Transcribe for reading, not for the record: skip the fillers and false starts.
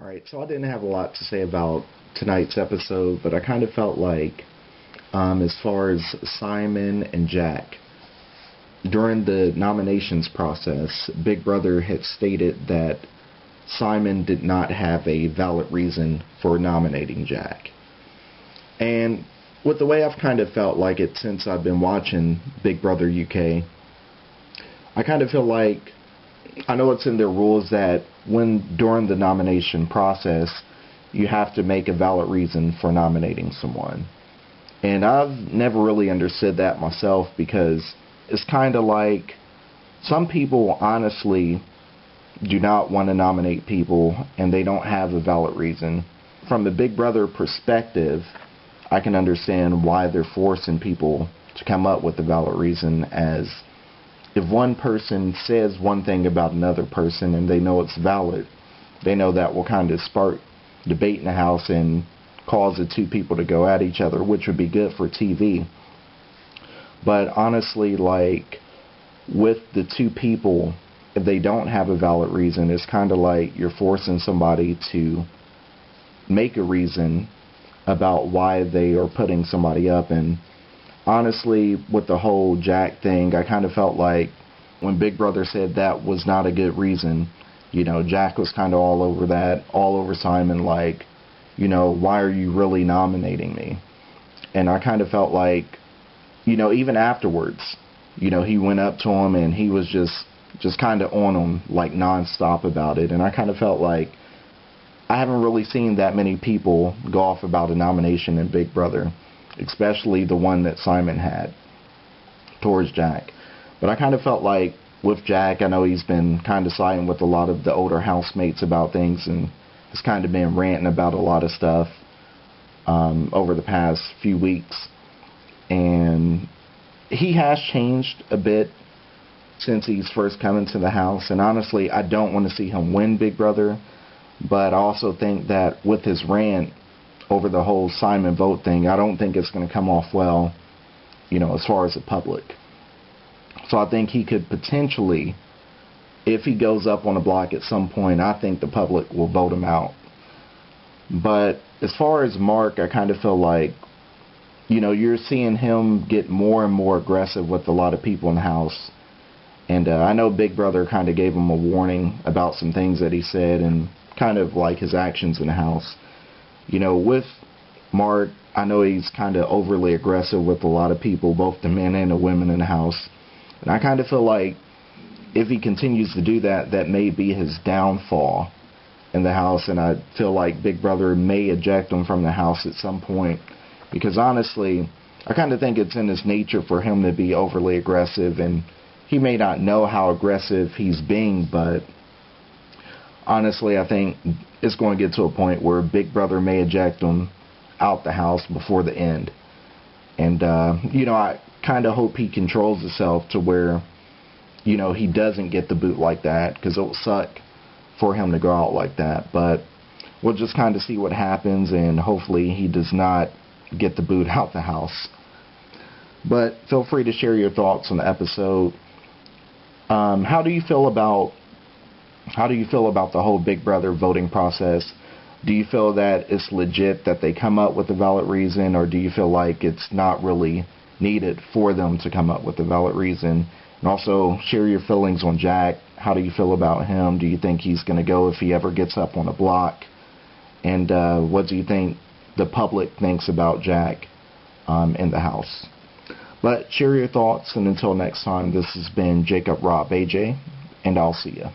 All right, so I didn't have a lot to say about tonight's episode, but I kind of felt like, as far as Simon and Jack, during the nominations process, Big Brother had stated that Simon did not have a valid reason for nominating Jack. And with the way I've kind of felt like it since I've been watching Big Brother UK, I kind of feel like, I know it's in their rules that during the nomination process, you have to make a valid reason for nominating someone. And I've never really understood that myself, because it's kind of like some people honestly do not want to nominate people and they don't have a valid reason. From the Big Brother perspective, I can understand why they're forcing people to come up with a valid reason, as if one person says one thing about another person and they know it's valid, they know that will kind of spark debate in the house and cause the two people to go at each other, which would be good for TV. But honestly, like, with the two people, if they don't have a valid reason, it's kind of like you're forcing somebody to make a reason about why they are putting somebody up. And honestly, with the whole Jack thing, I kind of felt like when Big Brother said that was not a good reason, Jack was kind of all over that, all over Simon, like, why are you really nominating me? And I kind of felt like, even afterwards, he went up to him and he was just kind of on him, like, nonstop about it. And I kind of felt like I haven't really seen that many people go off about a nomination in Big Brother, especially the one that Simon had towards Jack. But I kind of felt like with Jack, I know he's been kind of siding with a lot of the older housemates about things and has kind of been ranting about a lot of stuff over the past few weeks. And he has changed a bit since he's first come into the house. And honestly, I don't want to see him win Big Brother. But I also think that with his rant over the whole Simon vote thing, I don't think it's going to come off well, as far as the public. So I think he could potentially, if he goes up on a block at some point, I think the public will vote him out. But as far as Mark, I kind of feel like, you're seeing him get more and more aggressive with a lot of people in the house. And I know Big Brother kind of gave him a warning about some things that he said and kind of like his actions in the house. With Mark, I know he's kind of overly aggressive with a lot of people, both the men and the women in the house. And I kind of feel like if he continues to do that, that may be his downfall in the house. And I feel like Big Brother may eject him from the house at some point. Because honestly, I kind of think it's in his nature for him to be overly aggressive. And he may not know how aggressive he's being, but honestly, I think it's going to get to a point where Big Brother may eject him out the house before the end. And, I kind of hope he controls himself to where, he doesn't get the boot like that, because it will suck for him to go out like that. But we'll just kind of see what happens, and hopefully he does not get the boot out the house. But feel free to share your thoughts on the episode. How do you feel about the whole Big Brother voting process? Do you feel that it's legit that they come up with a valid reason, or do you feel like it's not really needed for them to come up with a valid reason? And also share your feelings on Jack. How do you feel about him? Do you think he's going to go if he ever gets up on a block? And what do you think the public thinks about Jack in the house? But share your thoughts, and until next time, this has been Jacob Rob AJ, and I'll see you.